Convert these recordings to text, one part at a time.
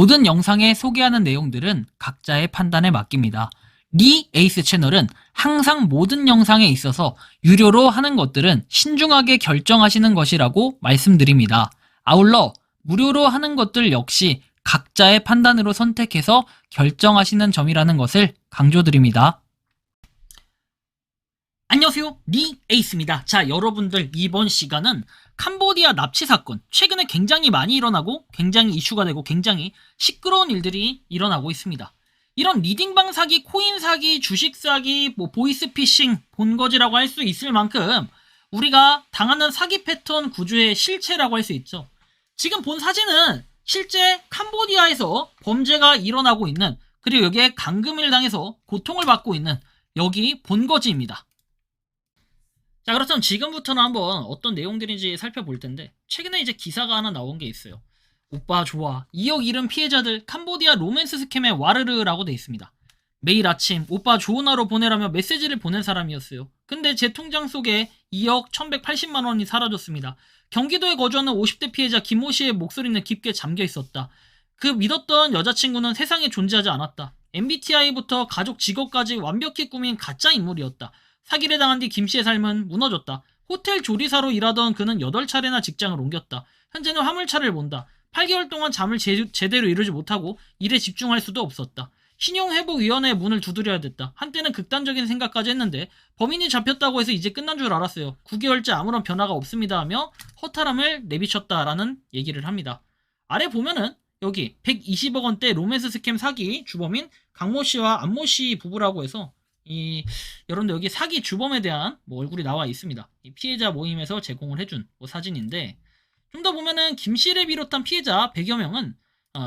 모든 영상에 소개하는 내용들은 각자의 판단에 맡깁니다. 리 에이스 채널은 항상 모든 영상에 있어서 유료로 하는 것들은 신중하게 결정하시는 것이라고 말씀드립니다. 아울러 무료로 하는 것들 역시 각자의 판단으로 선택해서 결정하시는 점이라는 것을 강조드립니다. 안녕하세요, 리 에이스입니다. 자, 여러분들, 이번 시간은 캄보디아 납치 사건, 최근에 굉장히 많이 일어나고 굉장히 이슈가 되고 굉장히 시끄러운 일들이 일어나고 있습니다. 이런 리딩방 사기, 코인 사기, 주식 사기, 보이스피싱, 본거지라고 할 수 있을 만큼 우리가 당하는 사기 패턴 구조의 실체라고 할 수 있죠. 지금 본 사진은 실제 캄보디아에서 범죄가 일어나고 있는, 그리고 여기에 감금을 당해서 고통을 받고 있는 여기 본거지입니다. 자, 그렇다면 지금부터는 한번 어떤 내용들인지 살펴볼 텐데, 최근에 이제 기사가 하나 나온 게 있어요. 오빠 좋아, 2억 잃은 피해자들 캄보디아 로맨스 스캠에 와르르라고 돼 있습니다. 매일 아침 오빠 좋은 하루 보내라며 메시지를 보낸 사람이었어요. 근데 제 통장 속에 2억 1180만 원이 사라졌습니다. 경기도에 거주하는 50대 피해자 김모 씨의 목소리는 깊게 잠겨 있었다. 그 믿었던 여자친구는 세상에 존재하지 않았다. MBTI부터 가족 직업까지 완벽히 꾸민 가짜 인물이었다. 사기를 당한 뒤 김 씨의 삶은 무너졌다. 호텔 조리사로 일하던 그는 8차례나 직장을 옮겼다. 현재는 화물차를 본다. 8개월 동안 잠을 제대로 이루지 못하고 일에 집중할 수도 없었다. 신용회복위원회의 문을 두드려야 됐다. 한때는 극단적인 생각까지 했는데 범인이 잡혔다고 해서 이제 끝난 줄 알았어요. 9개월째 아무런 변화가 없습니다 하며 허탈함을 내비쳤다라는 얘기를 합니다. 아래 보면은 여기 120억 원대 로맨스 스캠 사기 주범인 강모 씨와 안모 씨 부부라고 해서 여러분들 여기 사기 주범에 대한 얼굴이 나와 있습니다. 이 피해자 모임에서 제공을 해준 사진인데, 좀 더 보면은 김 씨를 비롯한 피해자 100여 명은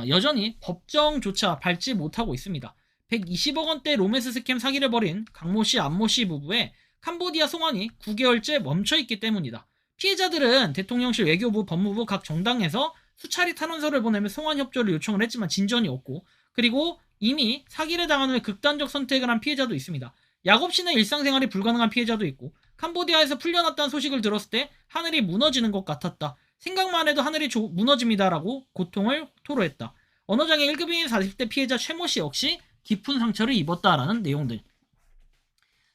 여전히 법정조차 밟지 못하고 있습니다. 120억 원대 로맨스 스캠 사기를 벌인 강모 씨, 안모 씨 부부의 캄보디아 송환이 9개월째 멈춰있기 때문이다. 피해자들은 대통령실, 외교부, 법무부 각 정당에서 수차례 탄원서를 보내며 송환 협조를 요청을 했지만 진전이 없고, 그리고 이미 사기를 당한 후에 극단적 선택을 한 피해자도 있습니다. 약 없이는 일상생활이 불가능한 피해자도 있고, 캄보디아에서 풀려났다는 소식을 들었을 때 하늘이 무너지는 것 같았다. 생각만 해도 하늘이 무너집니다라고 고통을 토로했다. 언어장애 1급인 40대 피해자 최모 씨 역시 깊은 상처를 입었다라는 내용들.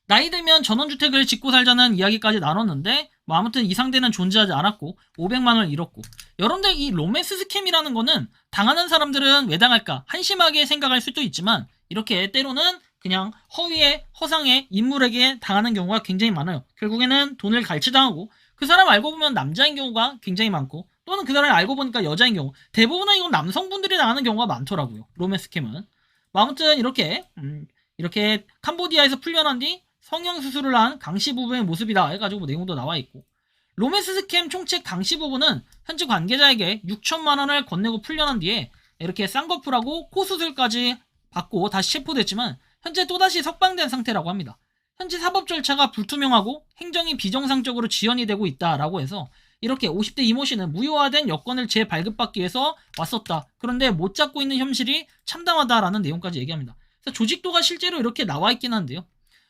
나이 들면 전원주택을 짓고 살자는 이야기까지 나눴는데, 아무튼 이 상대는 존재하지 않았고 500만 원을 잃었고, 여러분들 이 로맨스 스캠이라는 거는 당하는 사람들은 왜 당할까 한심하게 생각할 수도 있지만, 이렇게 때로는 그냥 허위에 허상의 인물에게 당하는 경우가 굉장히 많아요. 결국에는 돈을 갈취당하고 그 사람 알고 보면 남자인 경우가 굉장히 많고, 또는 그 사람을 알고 보니까 여자인 경우, 대부분은 이건 남성분들이 당하는 경우가 많더라고요. 로맨스 스캠은. 아무튼 이렇게 캄보디아에서 풀려난 뒤 성형수술을 한 강씨 부부의 모습이다 해가지고 내용도 나와 있고, 로맨스 스캠 총책 강씨 부부는 현지 관계자에게 6천만 원을 건네고 풀려난 뒤에 이렇게 쌍꺼풀하고 코 수술까지 받고 다시 체포됐지만 현재 또다시 석방된 상태라고 합니다. 현재 사법 절차가 불투명하고 행정이 비정상적으로 지연이 되고 있다라고 해서, 이렇게 50대 이모 씨는 무효화된 여권을 재발급받기 위해서 왔었다. 그런데 못 잡고 있는 현실이 참담하다라는 내용까지 얘기합니다. 그래서 조직도가 실제로 이렇게 나와 있긴 한데요.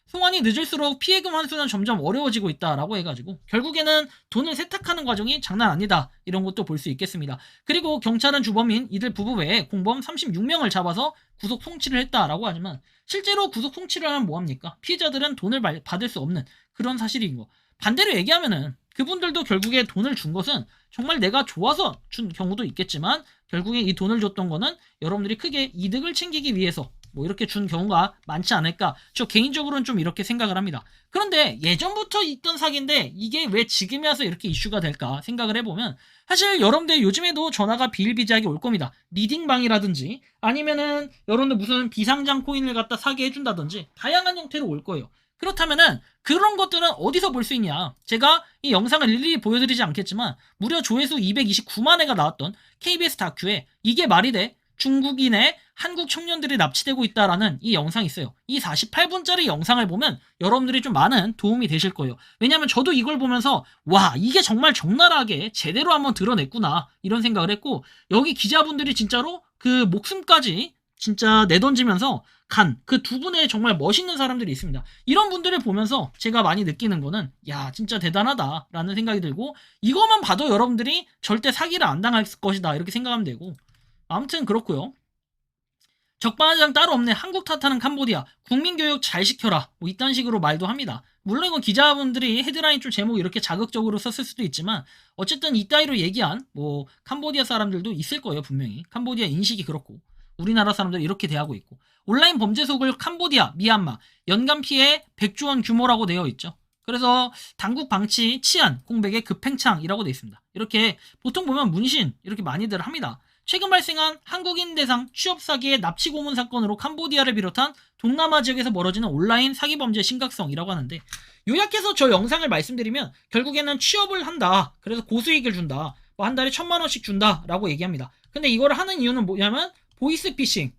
송환이 늦을수록 피해금 환수는 점점 어려워지고 있다라고 해가지고 결국에는 돈을 세탁하는 과정이 장난 아니다, 이런 것도 볼 수 있겠습니다. 그리고 경찰은 주범인 이들 부부 외에 공범 36명을 잡아서 구속 송치를 했다라고 하지만, 실제로 구속 송치를 하면 뭐합니까? 피해자들은 돈을 받을 수 없는 그런 사실인 거. 반대로 얘기하면은 그분들도 결국에 돈을 준 것은 정말 내가 좋아서 준 경우도 있겠지만, 결국에 이 돈을 줬던 거는 여러분들이 크게 이득을 챙기기 위해서 이렇게 준 경우가 많지 않을까, 저 개인적으로는 좀 이렇게 생각을 합니다. 그런데 예전부터 있던 사기인데 이게 왜 지금에 와서 이렇게 이슈가 될까 생각을 해보면, 사실 여러분들 요즘에도 전화가 비일비재하게 올 겁니다. 리딩방이라든지 아니면은 여러분들 무슨 비상장 코인을 갖다 사기해준다든지 다양한 형태로 올 거예요. 그렇다면은 그런 것들은 어디서 볼 수 있냐? 제가 이 영상을 일일이 보여드리지 않겠지만 무려 조회수 229만 회가 나왔던 KBS 다큐에 이게 말이 돼? 중국인의 한국 청년들이 납치되고 있다라는 이 영상이 있어요. 이 48분짜리 영상을 보면 여러분들이 좀 많은 도움이 되실 거예요. 왜냐하면 저도 이걸 보면서 와, 이게 정말 적나라하게 제대로 한번 드러냈구나, 이런 생각을 했고, 여기 기자분들이 진짜로 그 목숨까지 진짜 내던지면서 간 그 두 분의 정말 멋있는 사람들이 있습니다. 이런 분들을 보면서 제가 많이 느끼는 거는, 야, 진짜 대단하다 라는 생각이 들고, 이것만 봐도 여러분들이 절대 사기를 안 당할 것이다 이렇게 생각하면 되고, 아무튼 그렇고요. 적반하장 따로 없네. 한국 탓하는 캄보디아. 국민교육 잘 시켜라. 뭐 이딴 식으로 말도 합니다. 물론 이건 기자분들이 헤드라인 좀 제목 이렇게 자극적으로 썼을 수도 있지만 어쨌든 이따위로 얘기한 뭐 캄보디아 사람들도 있을 거예요. 분명히. 캄보디아 인식이 그렇고 우리나라 사람들 이렇게 대하고 있고 온라인 범죄 속을 캄보디아, 미얀마 연간 피해 100조 원 규모라고 되어 있죠. 그래서 당국 방치, 치안, 공백의 급팽창이라고 되어 있습니다. 이렇게 보통 보면 문신 이렇게 많이들 합니다. 최근 발생한 한국인 대상 취업 사기의 납치 고문 사건으로 캄보디아를 비롯한 동남아 지역에서 벌어지는 온라인 사기 범죄의 심각성이라고 하는데 요약해서 저 영상을 말씀드리면 결국에는 취업을 한다. 그래서 고수익을 준다. 뭐 한 달에 1,000만 원씩 준다라고 얘기합니다. 근데 이걸 하는 이유는 뭐냐면 보이스피싱,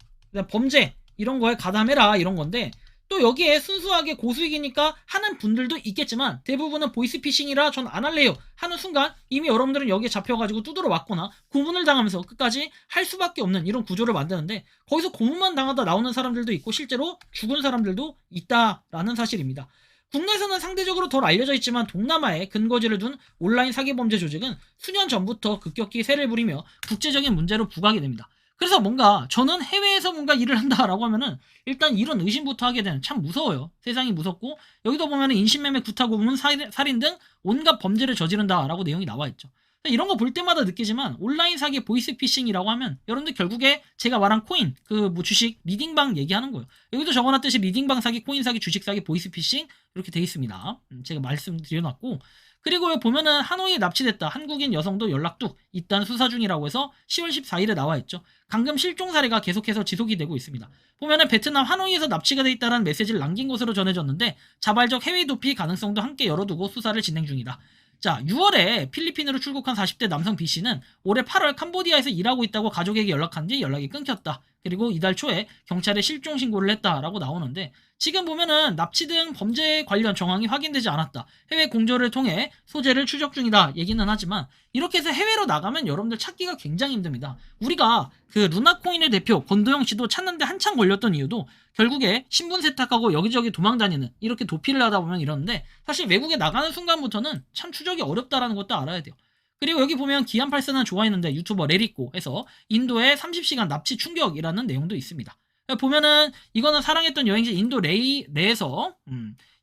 범죄 이런 거에 가담해라 이런 건데 또 여기에 순수하게 고수익이니까 하는 분들도 있겠지만 대부분은 보이스피싱이라 전 안 할래요 하는 순간 이미 여러분들은 여기에 잡혀가지고 두드러 맞거나 고문을 당하면서 끝까지 할 수밖에 없는 이런 구조를 만드는데 거기서 고문만 당하다 나오는 사람들도 있고 실제로 죽은 사람들도 있다라는 사실입니다. 국내에서는 상대적으로 덜 알려져 있지만 동남아에 근거지를 둔 온라인 사기범죄 조직은 수년 전부터 급격히 세를 부리며 국제적인 문제로 부각이 됩니다. 그래서 뭔가 저는 해외에서 뭔가 일을 한다라고 하면은 일단 이런 의심부터 하게 되는 참 무서워요. 세상이 무섭고 여기도 보면은 인신매매, 구타고문, 살인 등 온갖 범죄를 저지른다라고 내용이 나와 있죠. 이런 거 볼 때마다 느끼지만 온라인 사기 보이스피싱이라고 하면 여러분들 결국에 제가 말한 코인 그 뭐 주식 리딩방 얘기하는 거예요. 여기도 적어놨듯이 리딩방 사기, 코인 사기, 주식 사기, 보이스피싱 이렇게 돼 있습니다. 제가 말씀드려놨고 그리고 보면은 하노이에 납치됐다. 한국인 여성도 연락 뚝 있다는 수사 중이라고 해서 10월 14일에 나와 있죠. 강금 실종 사례가 계속해서 지속이 되고 있습니다. 보면은 베트남 하노이에서 납치가 돼 있다는 메시지를 남긴 것으로 전해졌는데 자발적 해외 도피 가능성도 함께 열어두고 수사를 진행 중이다. 자, 6월에 필리핀으로 출국한 40대 남성 B씨는 올해 8월 캄보디아에서 일하고 있다고 가족에게 연락한 뒤 연락이 끊겼다. 그리고 이달 초에 경찰에 실종 신고를 했다라고 나오는데 지금 보면은 납치 등 범죄 관련 정황이 확인되지 않았다. 해외 공조를 통해 소재를 추적 중이다 얘기는 하지만 이렇게 해서 해외로 나가면 여러분들 찾기가 굉장히 힘듭니다. 우리가 그 루나코인의 대표 권도영 씨도 찾는데 한참 걸렸던 이유도 결국에 신분 세탁하고 여기저기 도망다니는 이렇게 도피를 하다 보면 이러는데 사실 외국에 나가는 순간부터는 참 추적이 어렵다라는 것도 알아야 돼요. 그리고 여기 보면 기안84는 좋아했는데 유튜버 레리꼬에서 인도의 30시간 납치 충격이라는 내용도 있습니다. 보면은 이거는 사랑했던 여행지 인도 내에서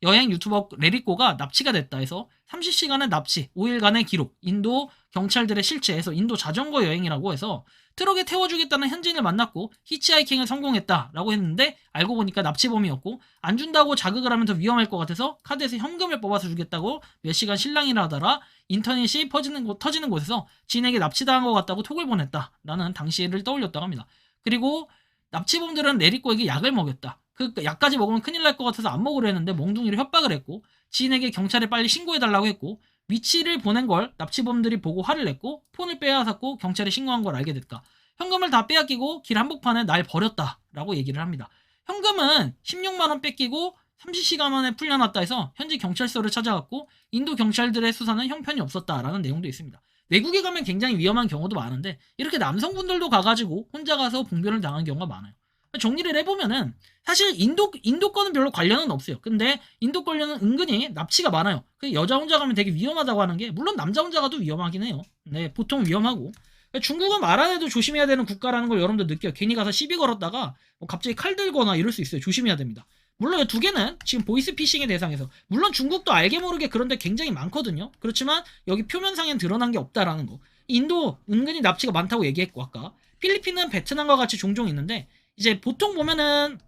여행 유튜버 레리꼬가 납치가 됐다 해서 30시간의 납치 5일간의 기록 인도 경찰들의 실체에서 인도 자전거 여행이라고 해서 트럭에 태워주겠다는 현지인을 만났고 히치하이킹을 성공했다라고 했는데 알고 보니까 납치범이었고 안 준다고 자극을 하면 더 위험할 것 같아서 카드에서 현금을 뽑아서 주겠다고 몇 시간 실랑이를 하다가 인터넷이 터지는 곳에서 지인에게 납치당한 것 같다고 톡을 보냈다라는 당시를 떠올렸다고 합니다. 그리고 납치범들은 레리꼬에게 약을 먹였다. 그 약까지 먹으면 큰일 날 것 같아서 안 먹으려 했는데 몽둥이로 협박을 했고 지인에게 경찰에 빨리 신고해달라고 했고 위치를 보낸 걸 납치범들이 보고 화를 냈고 폰을 빼앗았고 경찰에 신고한 걸 알게 됐다. 현금을 다 빼앗기고 길 한복판에 날 버렸다라고 얘기를 합니다. 현금은 16만 원 뺏기고 30시간 만에 풀려났다 해서 현지 경찰서를 찾아갔고 인도 경찰들의 수사는 형편이 없었다라는 내용도 있습니다. 외국에 가면 굉장히 위험한 경우도 많은데 이렇게 남성분들도 가가지고 혼자 가서 봉변을 당한 경우가 많아요. 정리를 해보면은 사실 인도권은 별로 관련은 없어요. 근데 인도 관련은 은근히 납치가 많아요. 여자 혼자 가면 되게 위험하다고 하는 게 물론 남자 혼자 가도 위험하긴 해요. 네, 보통 위험하고 중국은 말 안 해도 조심해야 되는 국가라는 걸 여러분들 느껴요. 괜히 가서 시비 걸었다가 뭐 갑자기 칼 들거나 이럴 수 있어요. 조심해야 됩니다. 물론 이 두 개는 지금 보이스피싱의 대상에서 물론 중국도 알게 모르게 그런데 굉장히 많거든요. 그렇지만 여기 표면상엔 드러난 게 없다라는 거. 인도 은근히 납치가 많다고 얘기했고 아까 필리핀은 베트남과 같이 종종 있는데 이제 보통 보면은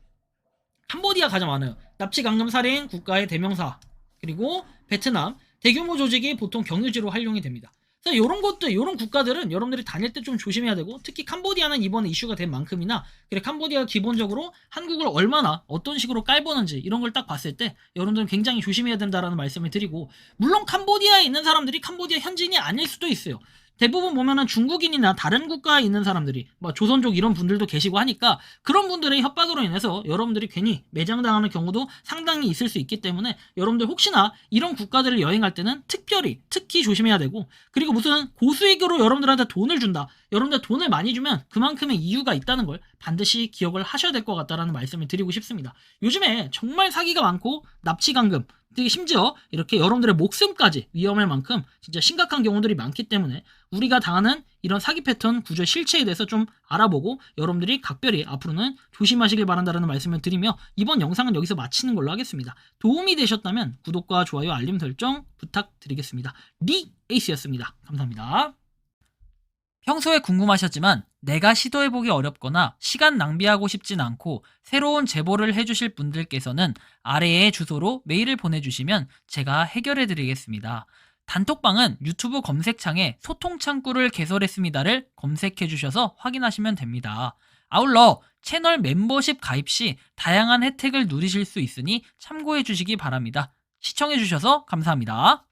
캄보디아 가장 많아요. 납치 강금 살인 국가의 대명사 그리고 베트남 대규모 조직이 보통 경유지로 활용이 됩니다. 그래서 이런 것들, 이런 국가들은 여러분들이 다닐 때 좀 조심해야 되고 특히 캄보디아는 이번에 이슈가 된 만큼이나 그래 캄보디아가 기본적으로 한국을 얼마나 어떤 식으로 깔보는지 이런 걸 딱 봤을 때 여러분들은 굉장히 조심해야 된다라는 말씀을 드리고 물론 캄보디아에 있는 사람들이 캄보디아 현지인이 아닐 수도 있어요. 대부분 보면은 중국인이나 다른 국가에 있는 사람들이 뭐 조선족 이런 분들도 계시고 하니까 그런 분들의 협박으로 인해서 여러분들이 괜히 매장당하는 경우도 상당히 있을 수 있기 때문에 여러분들 혹시나 이런 국가들을 여행할 때는 특히 조심해야 되고 그리고 무슨 고수익으로 여러분들한테 돈을 준다. 여러분들 돈을 많이 주면 그만큼의 이유가 있다는 걸 반드시 기억을 하셔야 될 것 같다라는 말씀을 드리고 싶습니다. 요즘에 정말 사기가 많고 납치 강금 되게 심지어 이렇게 여러분들의 목숨까지 위험할 만큼 진짜 심각한 경우들이 많기 때문에 우리가 당하는 이런 사기 패턴 구조 실체에 대해서 좀 알아보고 여러분들이 각별히 앞으로는 조심하시길 바란다는 말씀을 드리며 이번 영상은 여기서 마치는 걸로 하겠습니다. 도움이 되셨다면 구독과 좋아요, 알림 설정 부탁드리겠습니다. 리 에이스였습니다. 감사합니다. 평소에 궁금하셨지만 내가 시도해보기 어렵거나 시간 낭비하고 싶진 않고 새로운 제보를 해주실 분들께서는 아래의 주소로 메일을 보내주시면 제가 해결해드리겠습니다. 단톡방은 유튜브 검색창에 소통창구를 개설했습니다를 검색해주셔서 확인하시면 됩니다. 아울러 채널 멤버십 가입 시 다양한 혜택을 누리실 수 있으니 참고해주시기 바랍니다. 시청해주셔서 감사합니다.